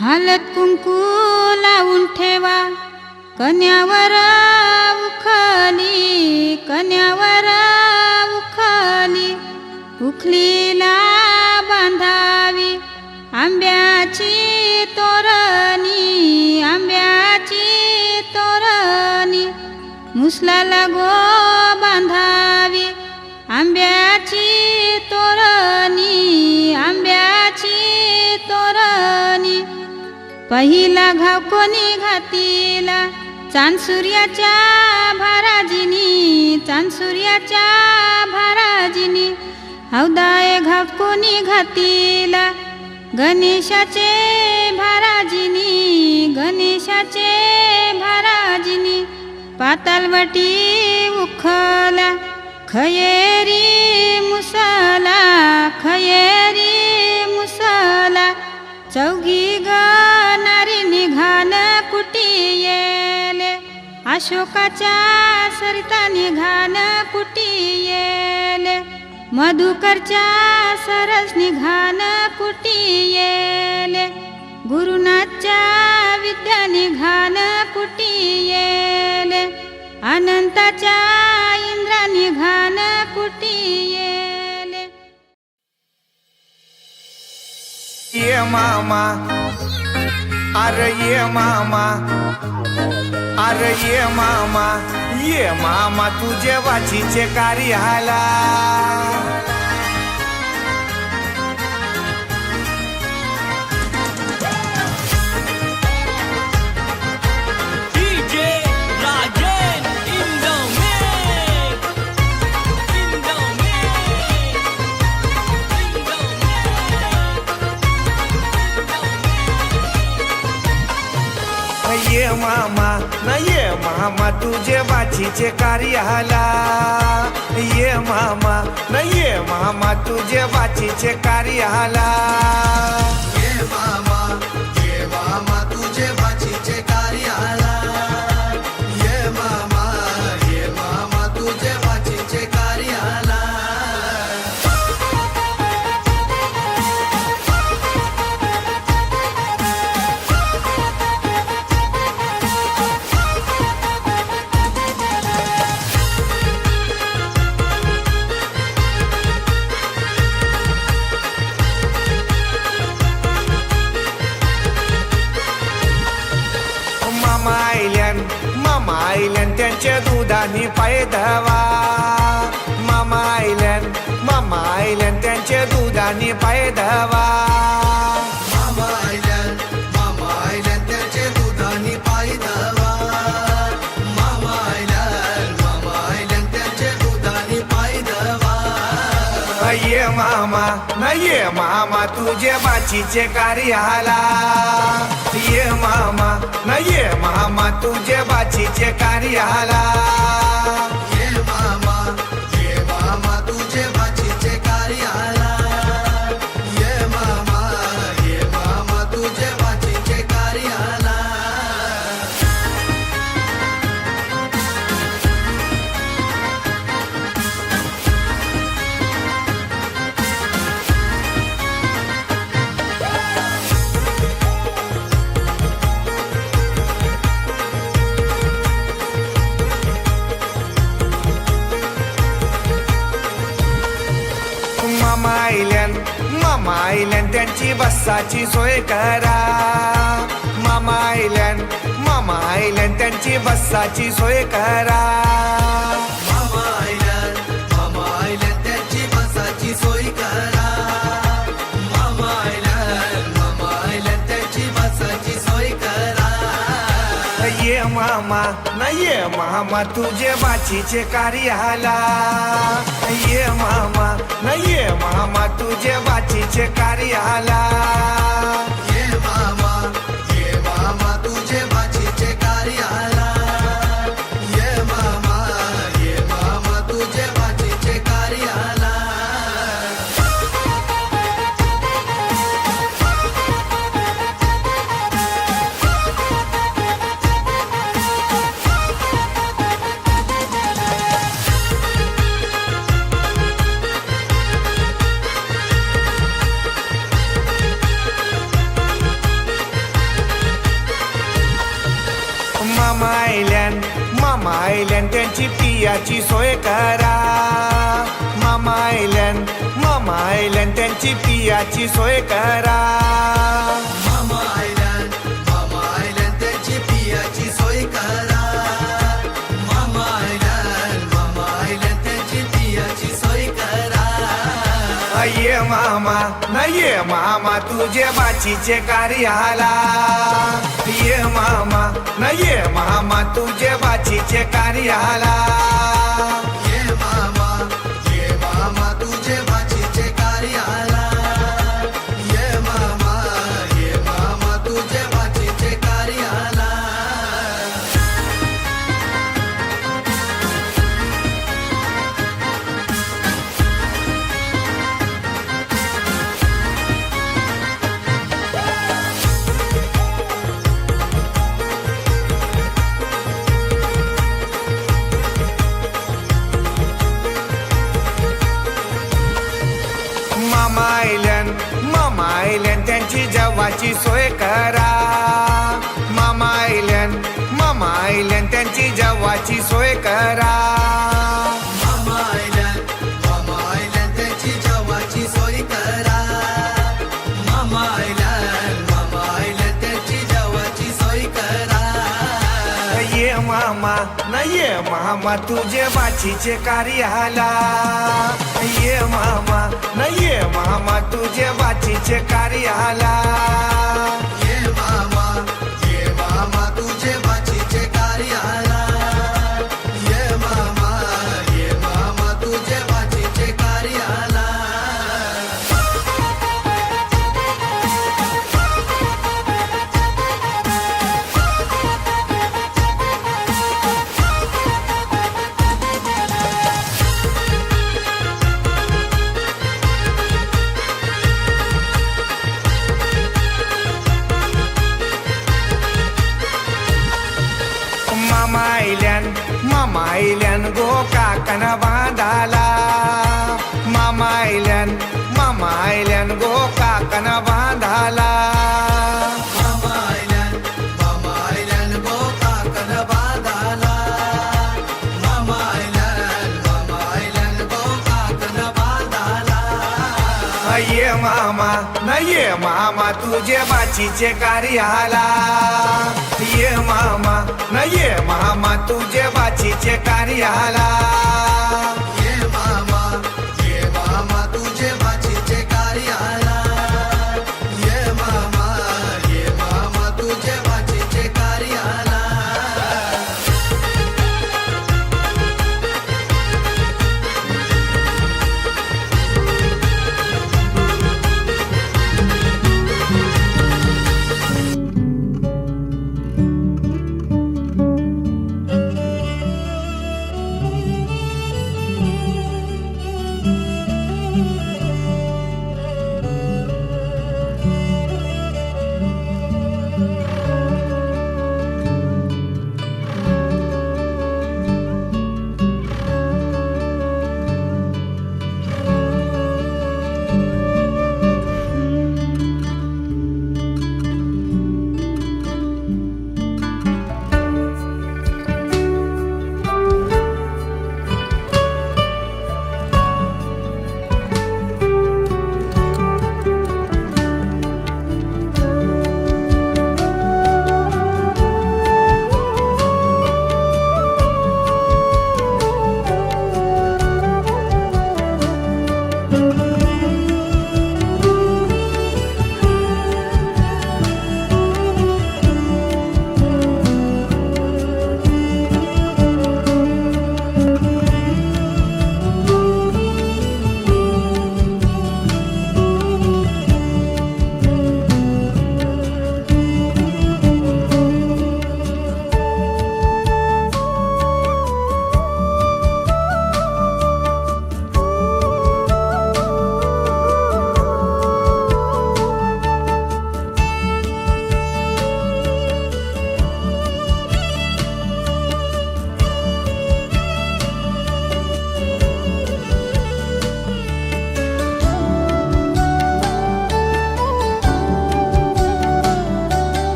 हालत कुंकू लावून ठेवा कन्यावर उखली, कन्यावर उखली, उखलीला बांधावी आंब्याची तोरणी, आंब्याची तोरणी, मुसलाला गो बांधावी आंब्याची तोरणी, आंब्याची तोरणी. पहिला घाव कोणी घातीला चांद सूर्याच्या भाराजिनी, चांद सूर्याच्या भाराजिनी. हौदाय घाव कोणी घातीला गणेशाचे भाराजिनी, गणेशाचे भाराजिनी. पातालवटी उखला खयेरी मुसला, खयेरी मुसला. चौघी गणारी निघान कुटी येले, अशोकाच्या सरिता निघान कुटी येले. मधुकरच्या सरस निघान कुटी येले, गुरुनाथच्या विद्या निघान कुटी येले. अनंताच्या इंद्रा निघान कुटी येले. ये मामा, अरे ये मामा, अरे ये मामा, ये मामा तुझे वाचीचे कार्याला. ये मामा न ये मामा तुझे वाचीचे कार्याला. ये मामा न ये मामा तुझे वाचीचे कार्याला. ये मामा तुझे वाचीचे कार्याला. ये मामा तुझे वाचीचे कार्याला. मामा आईल्यान त्यांच्या दुधानी पाय धवा. मामा आईल्यान त्यांच्या दुधानी पाय धवा. मामा आईल्यान त्याचे दुधानी पाय धवा. मामा आईल्यान त्याचे दुधानी पाय धवा. ये मामा न ये मामा तुझे बाचीचे कार्याला. ये मामा न ये मामा तुझे बाचीचे कार्याला. ये मामा तुझे वाचीचे कार्याला. ये मामा तुझे वाचीचे कार्याला. मामा आईल्यान त्यांची बसाची सोय करा. मामा आईल्यान त्यांची बसाची सोय करा. मामा आईल्यान त्याची बसाची सोय करा. मामा आईल्यान त्याची बसाची सोय करा. ये मामा न ये मामा तुझे बाचीचे कार्याला. ये मामा न ये मामा तुझे बाचीचे कार्याला. ये मामा तुझे वाचीचे कार्याला. ये मामा तुझे वाचीचे कार्याला. आयल्यान त्यांची पियाची सोय करा. मामा आयल्यान त्यांची पियाची सोय करा. मामा आयल्यान त्याची पियाची सोय करा. मामा आयल्यान त्याची पियाची सोय करा. ये मामा न ये मामा तुझे बाचीचे कार्याला. ये मामा न ये मामा तुझे बाचीचे कार्याला. ये मामा तुझे बाचीचे कार्याला. ये मामा तुझे बाचीचे कार्याला. मामा आयल्यान त्यांची जेवाची सोय करा. मामा आयल्यान त्यांची जेवाची सोय करा. मामा आयल्यान त्याची जेवाची सोय करा. मामा आयल्यान त्याची जेवाची सोय करा. ये मामा न ये मामा तुझे बाचीचे कार्याला. ये मामा न ये मामा तुझे बाचीचे कार्याला. ये मामा तुझे बाचीचे कार्याला. ये मामा तुझे बाचीचे कार्याला. मामा आयल्यान गो काकण बांधाला. मामा आयल्यान गो काकण बांधाला. मामा आयल्यान गो काकण बांधाला. मामा आयल्यान गो काकण बांधाला. ये मामा न ये मामा तुझे बाचीचे कार्याला. ये मामा न ये मामा तुझे बाचीचे कार्याला. ये मामा तुझे बाचीचे कार्याला. ये मामा तुझे बाचीचे कार्याला.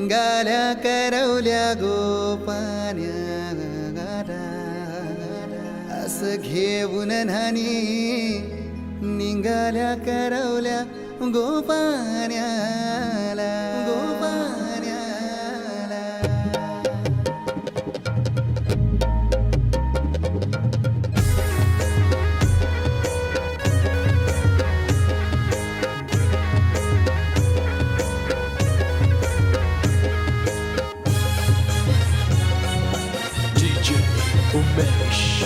निघाल्या करवल्या गोपान्या असं घेऊन न्हाणी निघाल्या करवल्या गोपान्याला गोपान्याला DJ Umesh.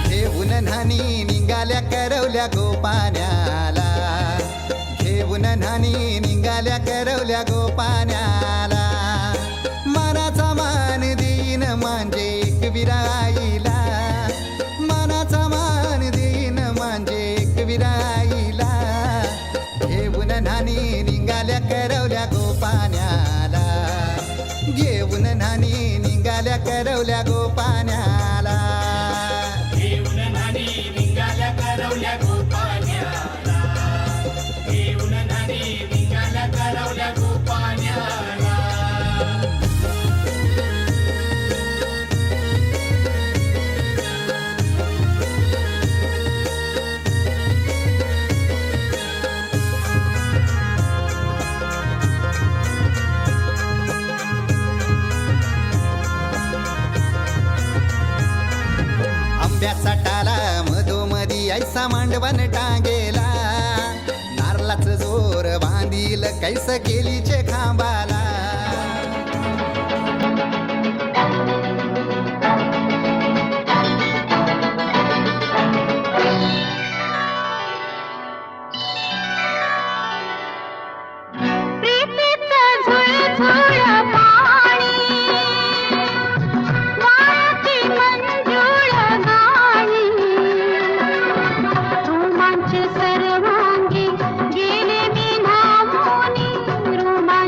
घेऊन न्हाणी निघाल्या करवल्या गोपान्याला घेऊन न्हाणी निघाल्या करवल्या गोपान्याला मनाचा मान देईन म्हणजे एक विराईला मनाचा मान देईन म्हणजे एक विराईला घेऊन न्हाणी निघाल्या करवल्या गोपान्याला घेऊन न्हाणी निघाल्या करवल्या गोपान्याला घेऊन न्हाणी निघाल्या करवल्या गोपान्याला घेऊन न्हाणी निघाल्या करवल्या गोपान्याला आंब्याचा टाला मधोमधी ऐसा मांडवण टांगेला नारळाच जोर बांधील कैस केलीचे खांबाला प्रीतीचं झुळझुळ पाणी वाळती मंजूळ गाणी रोमांच सर्वांगी गेले मी धावूनी रोमांच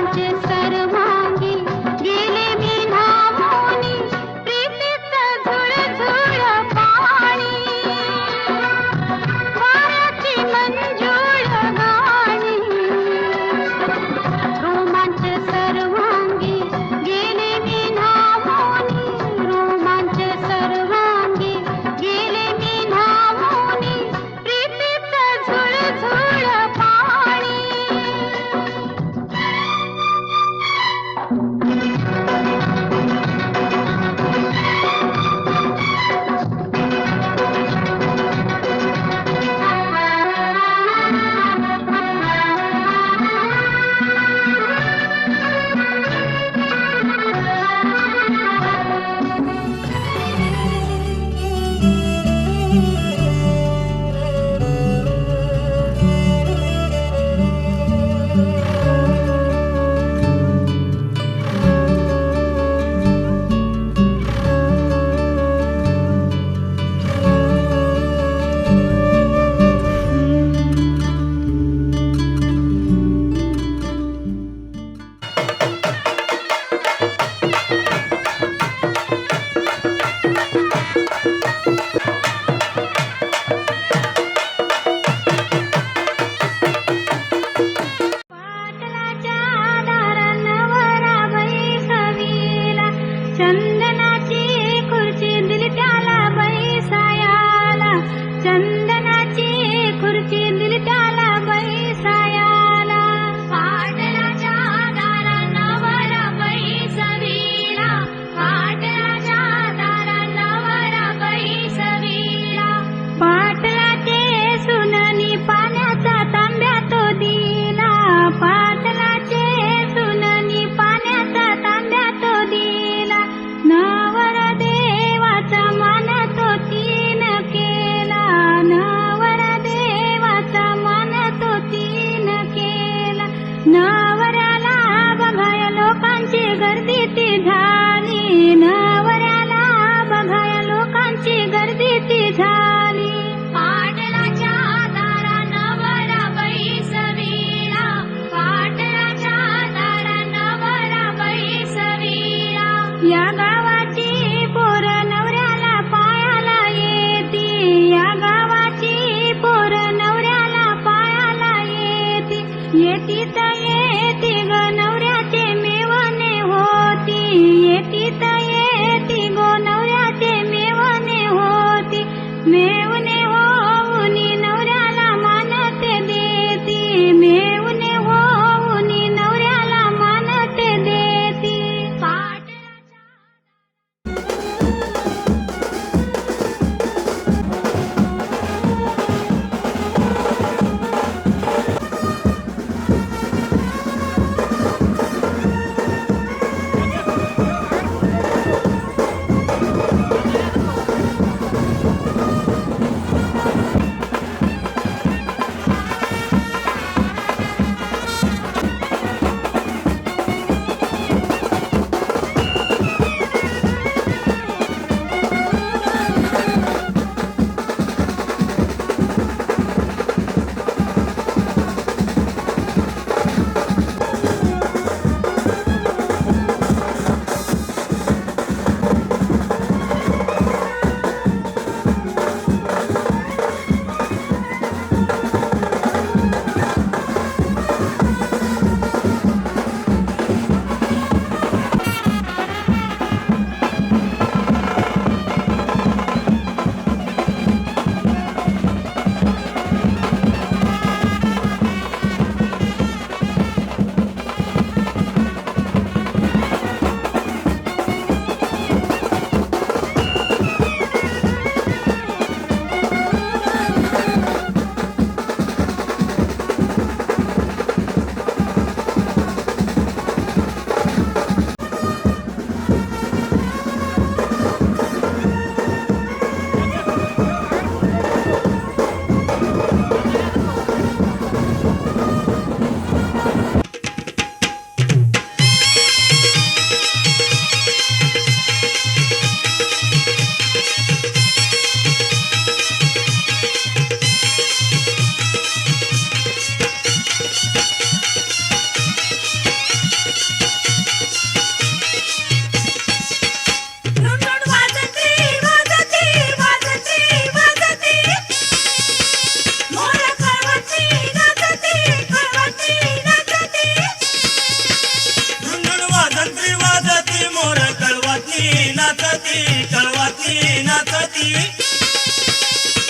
नाचती कळवाती नाचती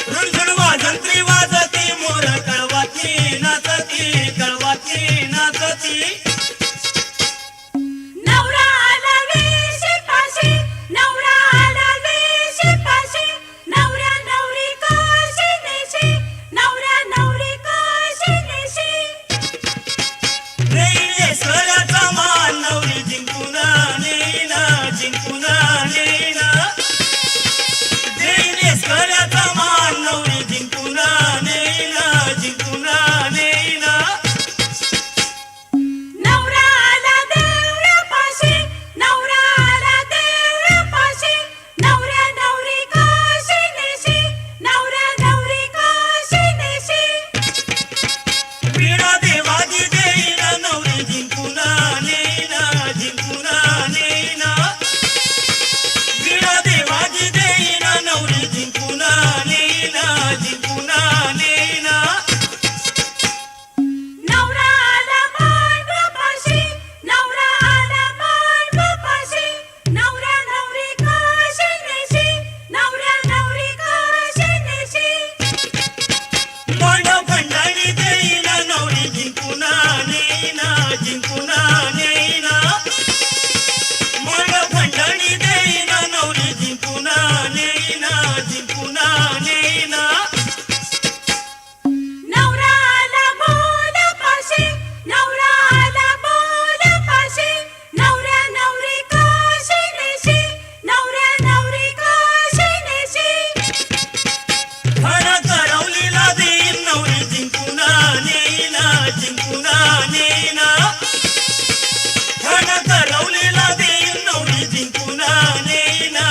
रुणझुण वाजंत्री वाजती मोर कळवाती नाचती नवरा आला वेशीपाशी, नवरा आला वेशीपाशी, नवरा नवरी काशी नेशी, नवरा नवरी काशी नेशी. रेल्वे सळ्याचा मान नवरी जिंकून नेईना रेल्वे सळ्याचा मान नवरी जिंकून नेईना नवरा आला देवळापाशी, नवरा आला देवळापाशी, नवरा नवरी काशी नेशी, नवरा नवरी काशी नेशी. वीणा देवाजी देईना नवरी जिंकून नेईना वीणा देवाजी देईना नवरी जिंकून नेईना नवरा आला मांडवापाशी, नवरा आला मांडवापाशी, नवरा नवरी काशी नेशी, नवरा नवरी काशी नेशी. मांडव खंडाळी देईना नवरी जिंकून नेईना मांडव खंडाळी देईना नवरी जिंकून नेईना नवरा आला बोलापाशी, नवरा आला बोलापाशी, नवरा नवरी काशी नेशी, नवरा नवरी काशी नेशी. हण करवलीला देईन नवरी जिंकून नेईना हण करवलीला देईन नवरी जिंकून नेईना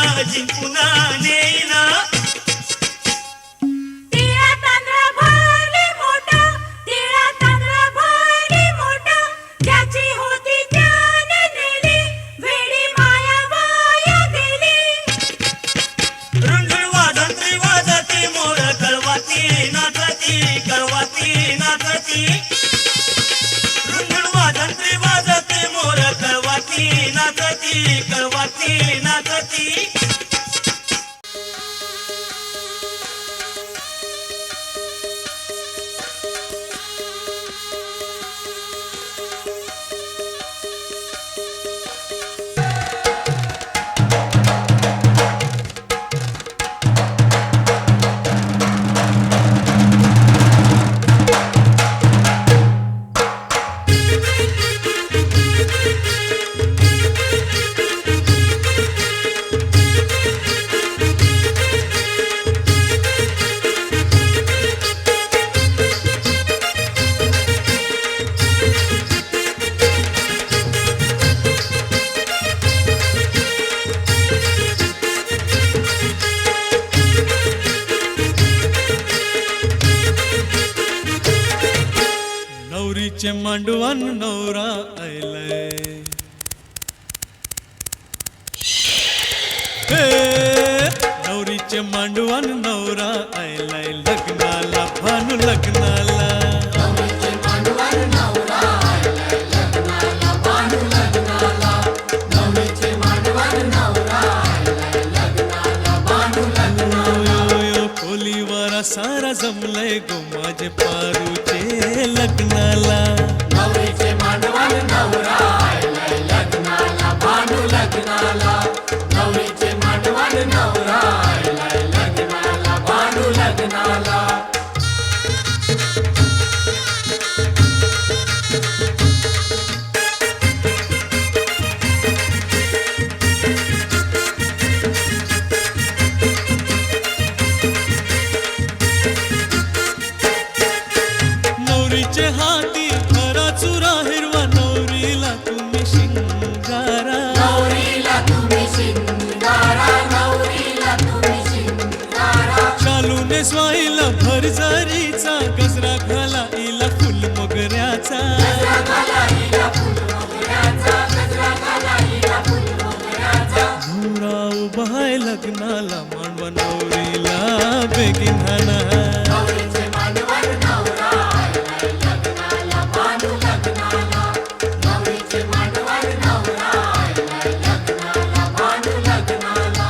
तिळा तांदळा भरली मोठं, तिळा तांदळा भरली मोठं, ज्याची होती त्याने नेली, वेडी माया वाया गेली. रुणझुण वाजंत्री वाजती मोर कळवाती नाचती रुणझुण वाजंत्री वाजती मोर कळवाती नाचती नवरीचे मांडवान नवरा आयलाय हे नवरीचे मांडवान नवरा आयलाय लग्नाला भानू लग्नाला खोलीवर सारा जमलंय गो माझे पारूचे लग्नाला नवरीचे मांडवान नवरा आयलाय लग्नाला भानू लग्नाला नवरीचे मांडवान नवरा आयलाय लग्नाला भानू लग्नाला नवरीचे हाती खरा चुरा हिरवा नवरीला तुम्ही शिंगारा नवरीला तुम्ही शिंगारा नवरीला तुम्ही शिंगारा शालूने स्वाईला भरजारीचा गजरा घाला इला फुल मोगऱ्याचा गजरा घाला हिला फुल मोगऱ्याचा गजरा घाला हिला फुल मोगऱ्याचा नवरा उभा आहे लग्नाला मांडवा नवरीला बेगीन हाना नवरीचे मांडवान नवरा आयलाय लग्नाला भानू लग्नाला नवरीचे मांडवान नवरा आयलाय लग्नाला भानू लग्नाला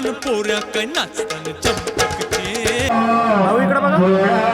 अन पोऱ्या काय नाचताना चंपकचे. भाऊ इकडे बघा.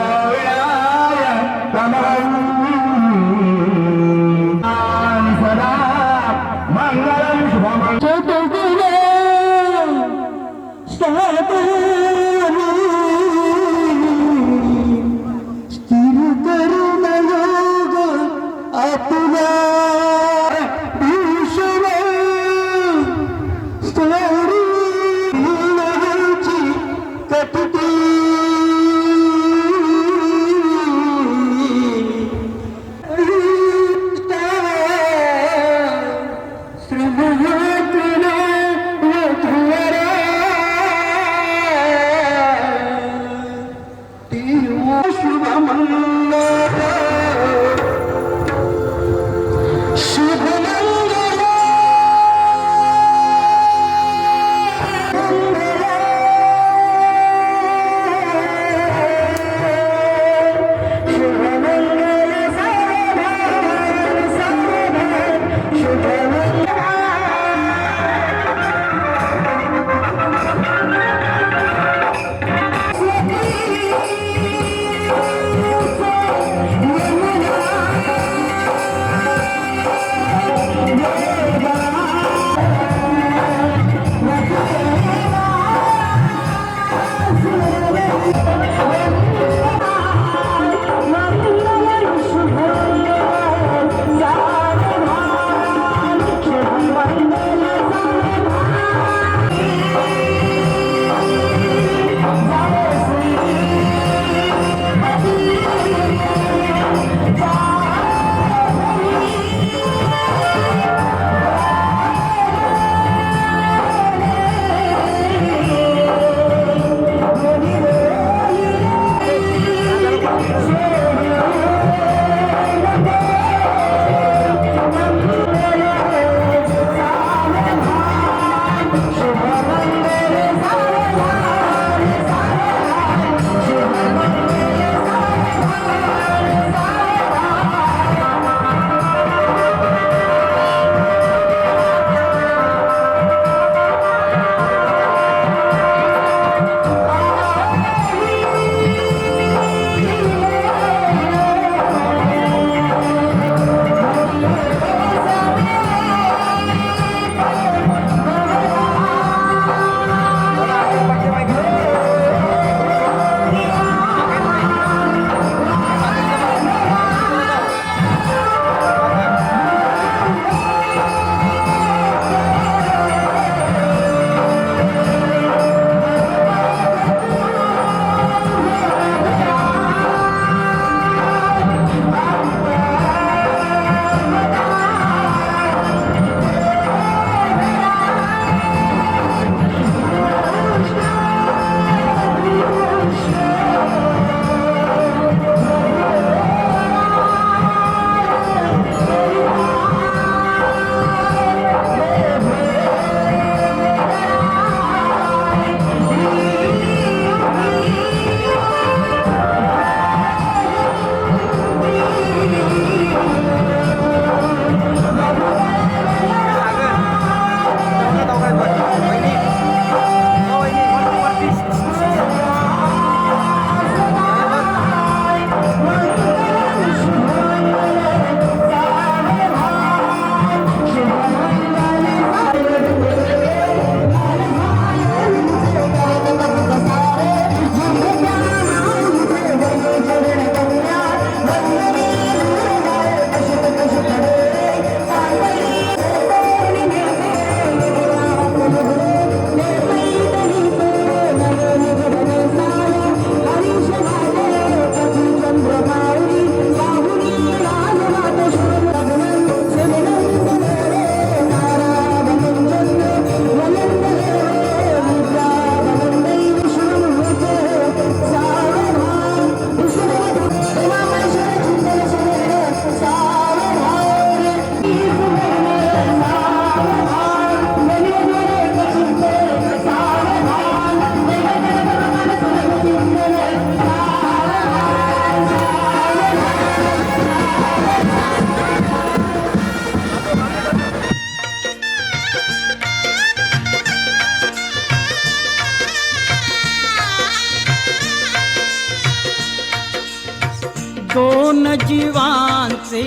दोन जीवांचे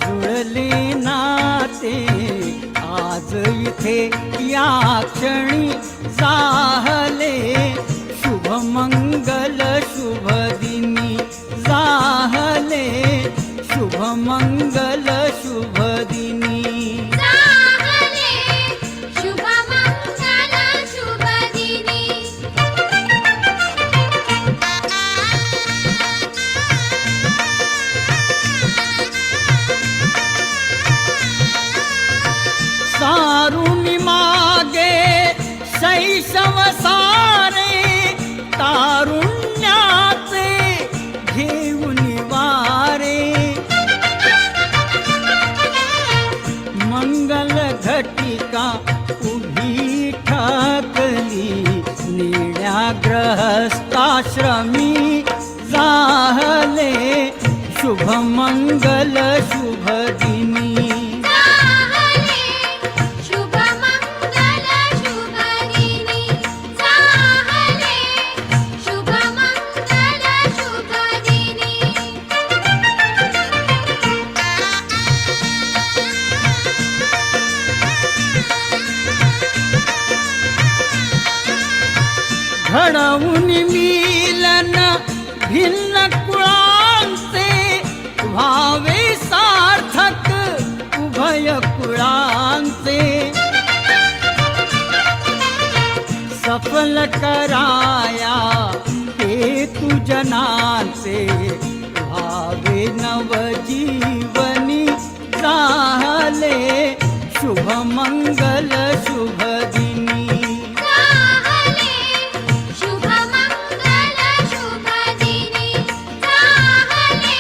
जुळले नाते आज इथे या क्षणी जाहले शुभ मंगल शुभ दिनी जाहले शुभ मंगल शुभ दिनी शुभ मंगल शुभ दिनी सारुनी मागे शैशव सारे तारुण्याचे घेऊन वारे मंगल घटिका उभी ठाकली निळ्या ग्रहस्थाश्रमी जाहले शुभ मंगल शुभ दिनी शुभ मंगल शुभ दिनी जाहले शुभ मंगल शुभ दिनी घडवून मिलन भिन्न कुळांचे व्हावे सार्थक उभय कुळांचे सफल कराया हेतू जनांचे व्हावे नवजीवनी जाहले शुभ मंगल शुभ दिनी शुभ मंगल शुभ दिनी जाहले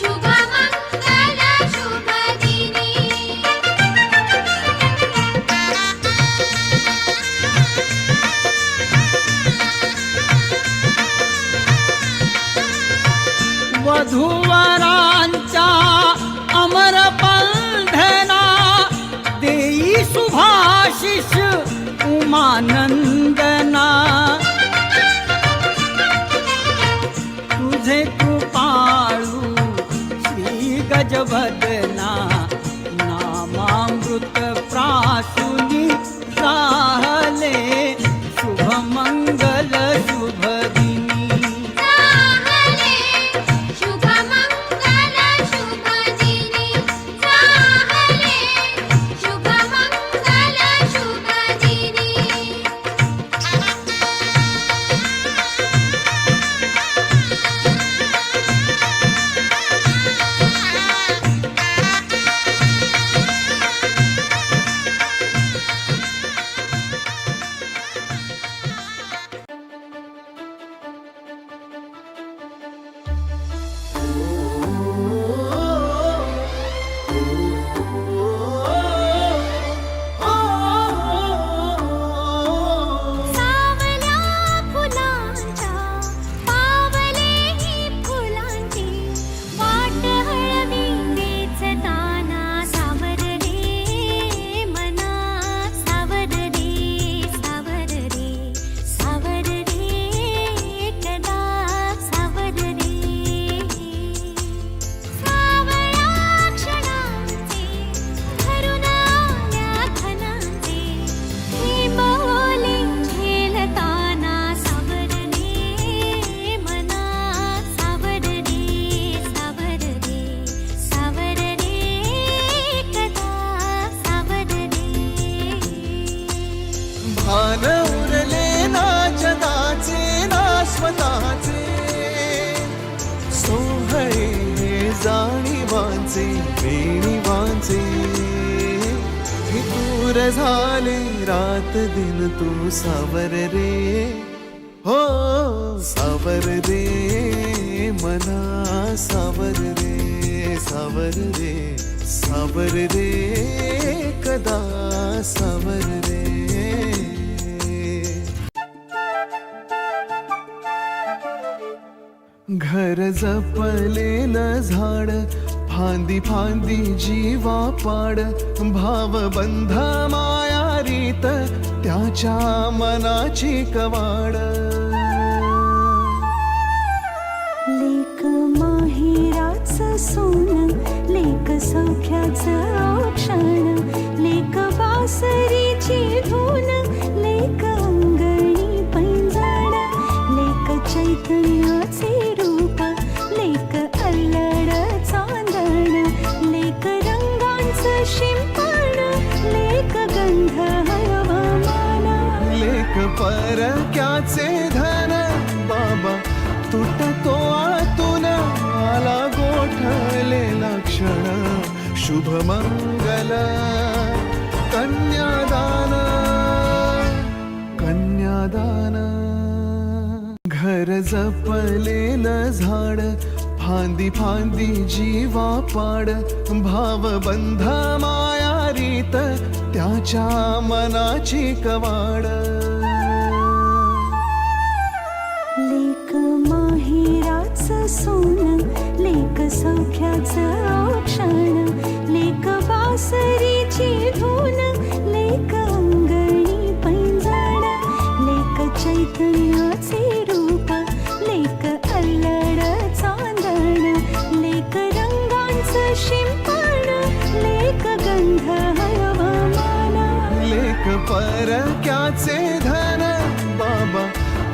शुभ मंगल शुभ दिनी वधूवरांच्या अमर बंधना देई सुभाशिष उमानंदना तुझे कृपाळू श्री गजवदना नामामृत प्राशुनी जाहले शुभ मंगल शुभ दिनी शुभ मंगल शुभ दिनी जाहले शुभ मंगल शुभ दिनी सावल्या फुलांच्या पावलेही फुलांची वाट हळवी वेचताना सावर रे मना सावर रे सावर रे सावर रे कदा सावर रे सावळ्या क्षणांचे भरून आल्या खणांचे हे बोले झेलताना सावर रे मना सावर रे सावर रे सावर रे कदा सावर रे भान उरले ना जगाचे ना स्वतःचे सोहळे जाणीवांचे बेणीवांचे दूर झाले रात दिन तू सावर रे हो सावर रे मना सावर रे सावर रे सावर रे कदा सावर रे घर जपलेलं झाड फांदी फांदी जीवा पाड भावबंध माया रीत त्याच्या मनाची कवाड लेक माही माहेराचं सोनं लेक सौख्याचं क्षण लेक बासरीची धून लेक अंगणी पैंजण लेक चैतन्याचे रूप लेक अल्लड चांदण लेक रंगांचं शिंपण लेक गंध हवामान लेक परक्याचे धन बाबा तुटतो आतून आला गोठलेला क्षण शुभ मंगल कन्यादान कन्यादान घर जपलेलं झाड फांदी फांदी जीवा पाड भावबंध माया रीत त्याच्या मनाची कवाड लेक माहेराचं सोनं लेक सौख्याचं क्षण लेक बासरीची धून लेक अंगणी पैंजण लेक चैतन्याचे रूप लेक अल्लड चांदण लेक रंगांचं शिंपण लेक गंध हवामान लेक परक्याचे धन बाबा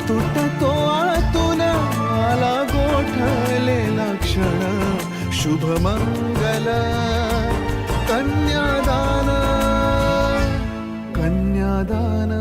तुटतो आतून आला गोठलेला क्षण शुभ मंगल कन्यादान कन्यादान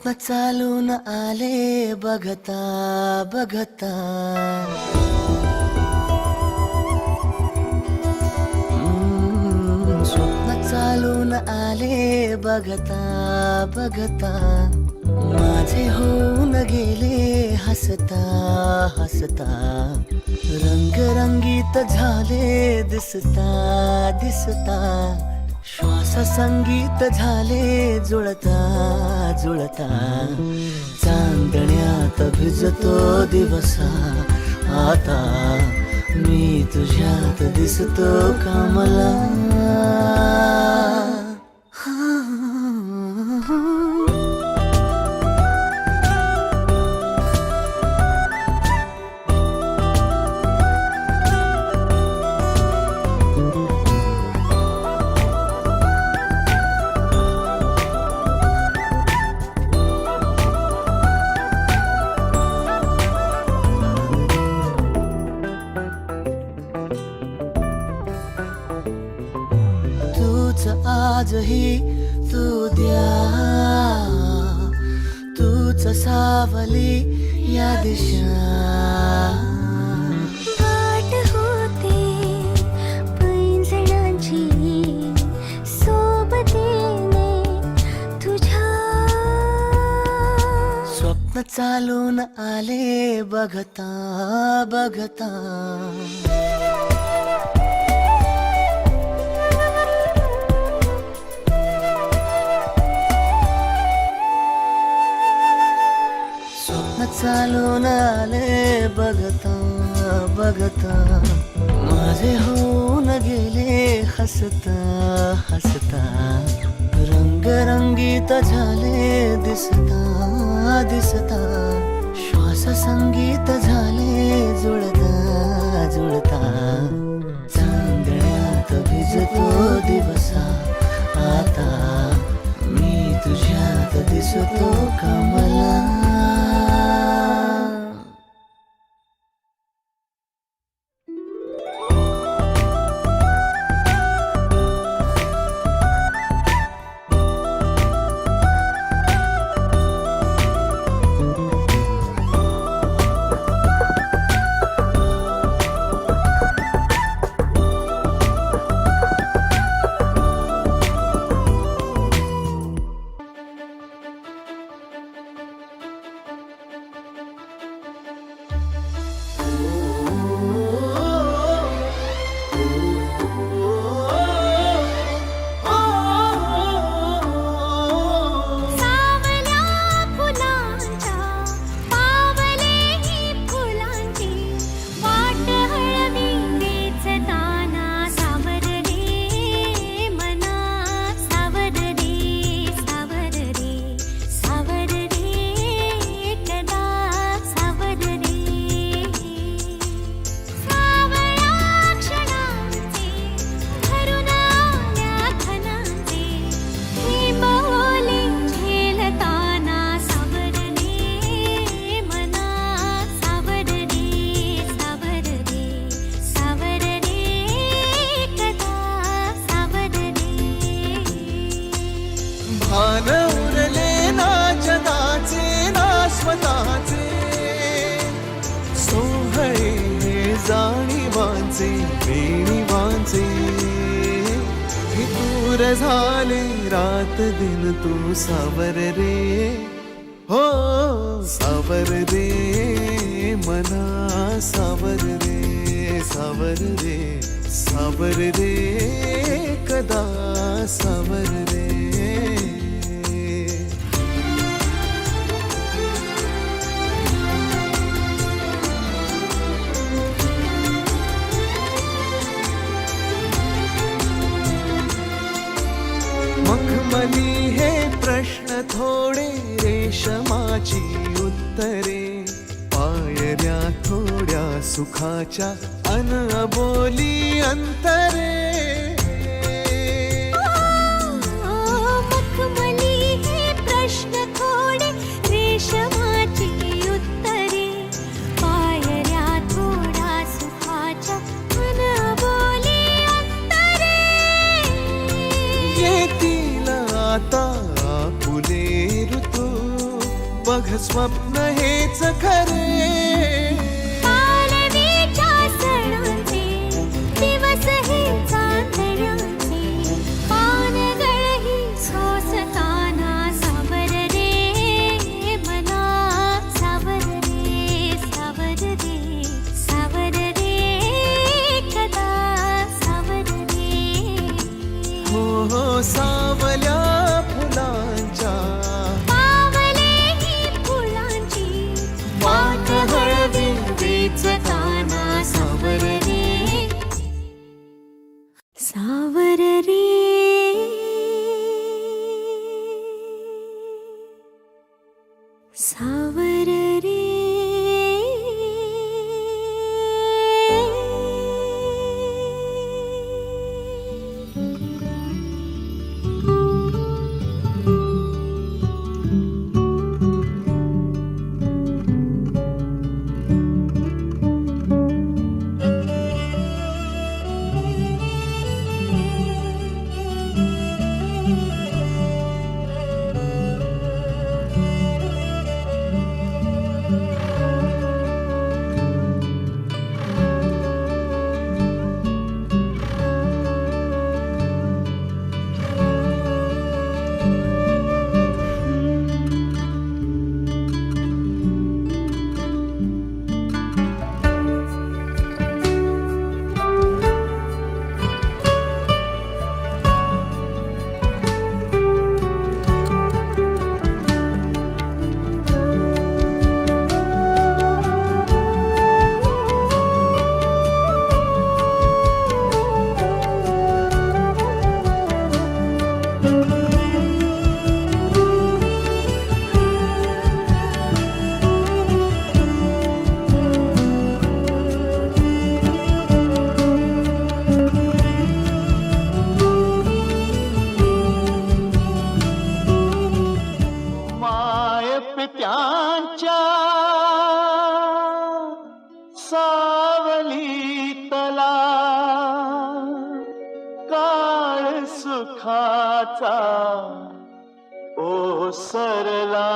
स्वप्न चालून आले बघता बघता स्वप्न चालून आले बघता बघता माझे होऊन गेले हसता हसता रंगरंगीत झाले दिसता दिसता श्वास संगीत झाले जुळता जुळता चांदण्यात भिजतो दिवसा आता मी तुझ्यात दिसतो कमला आजही तू द्या तूच सावली या दिशा वाट होते पैंजणांची सोबतीने तुझ्या स्वप्न चालून आले बघता बघता चालून आले बघता बघता माझे होऊन गेले हसता हसता रंगरंगीत झाले दिसता दिसता श्वास संगीत झाले जुळता जुळता चांदण्यात भिजतो दिवसा आता मी तुझ्यात दिसतो कमला भान उरले ना जगाचे ना स्वतःचे सोहळे हे जाणीवांचे बेणीवांचे फितूर झाले रात दिन तू सावर रे हो सावर रे मना सावर रे सावर रे सावर रे कदा सावर रे मखमली हे प्रश्न थोडे रेशमाची उत्तरे पायऱ्या थोड्या सुखाच्या अन अबोली अंतरे मखमली हे प्रश्न थोडे रेशमाची उत्तरे पायऱ्या थोड्या सुखाच्या अनबोली अंतरे येतील आता फुले ऋतू बघ स्वप्न हेच खरे पालवीच्या सणाचे दिवस हे चांदण्याचे पानगळही सोसताना सावर रे मना सावर रे सावर रे सावर रे कदा सावर रे हो सावल्या फुलांच्या पावले फुलांची वाट हळवी वेचताना सावर रे सावर रे सावर रे माय पित्यांच्या सावली तला काळ सुखाचा ओसरला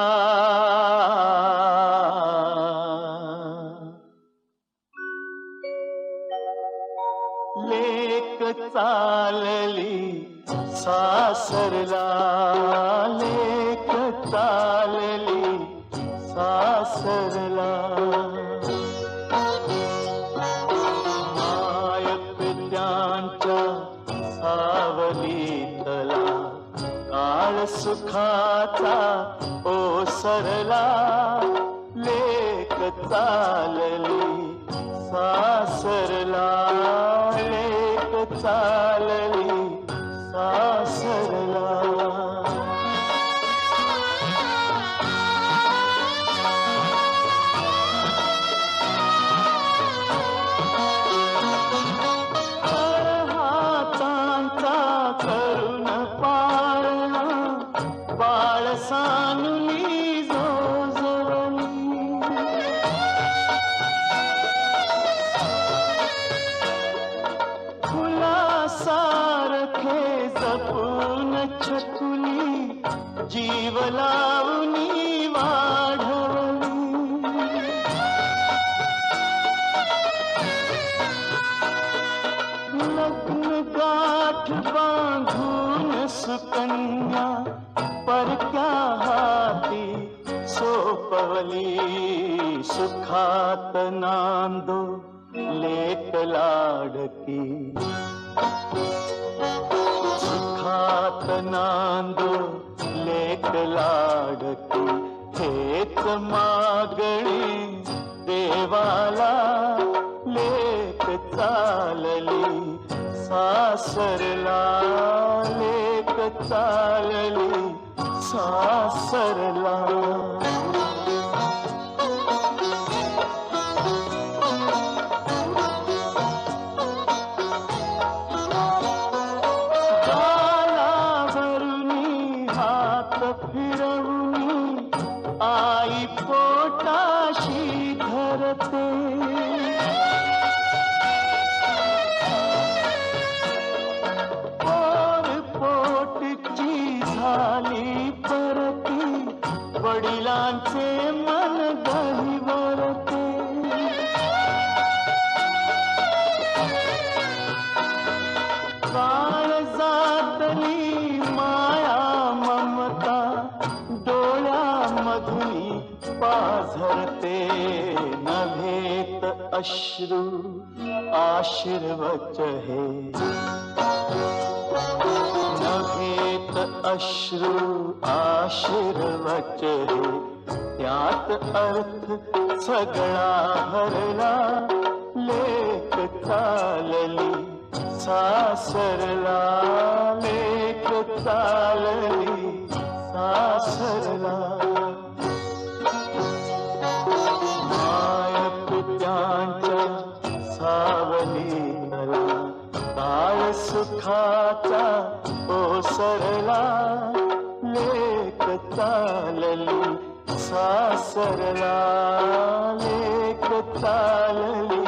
लेक चालली सासरला लेक चालली सासरला माय पित्यांच्या सावलीतला काळ सुखाचा ओसरला लेक चालली सासरला लेक चालली सासरला हातांचा करून पाळणा बाळ सानुली जोजवली फुलासारखे जपून छकुली जीव लावणी वाढवली लग्न गाठ बांधून सुकन्या परक्या हाती सोपवली सुखात नांदो लेक लाडकी सुखात नांदो लेक लाडकी हेच मागणी देवाला लेक चालली सासरला लेक चालली सासरला फिरवून आई पोटाशी धरते पोटची झाली परती वडिला त्यांचे मन गहिवरते काळजातली माया ममता डोळ्यामधुनी पाझरते नभेत अश्रू आशीर्वच हे नभेत अश्रू आशीर्वच हे त्यात अर्थ सगळा भरला लेक चालली सासरला लेक चालली सासरला माय पित्यांच्या सावलीला काळ सुखाचा ओसरला लेक चालली सासरला लेक चालली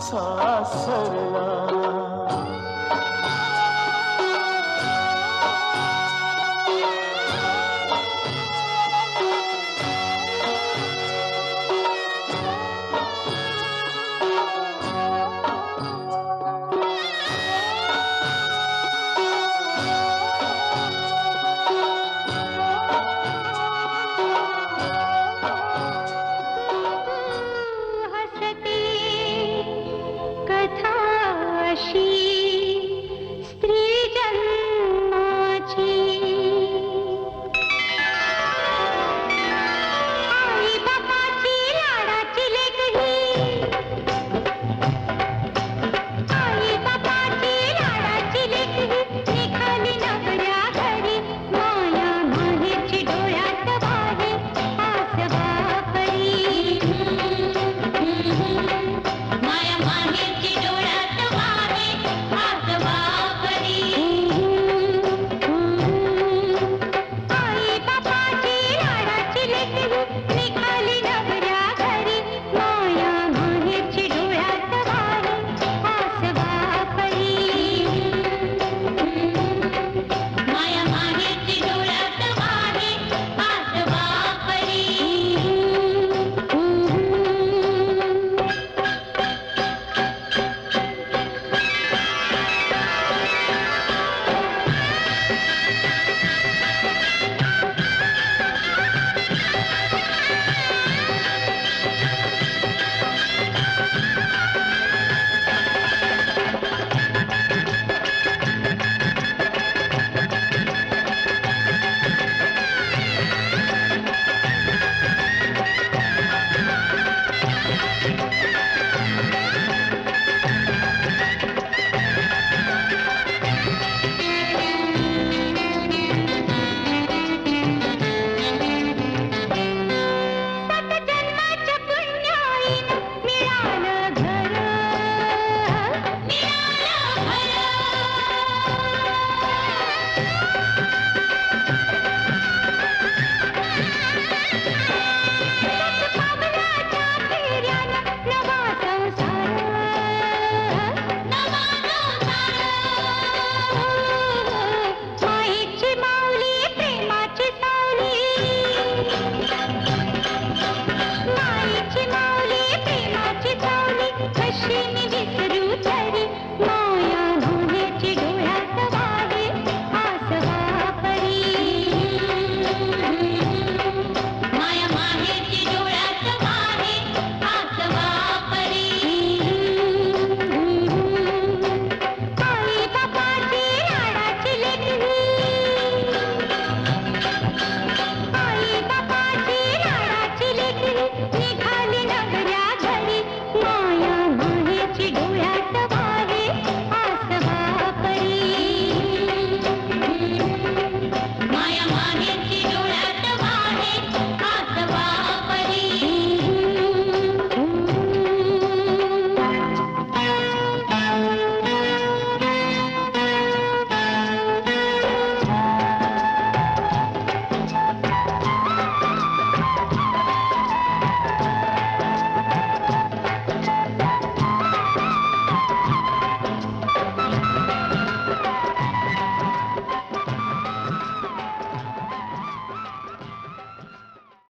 सासरला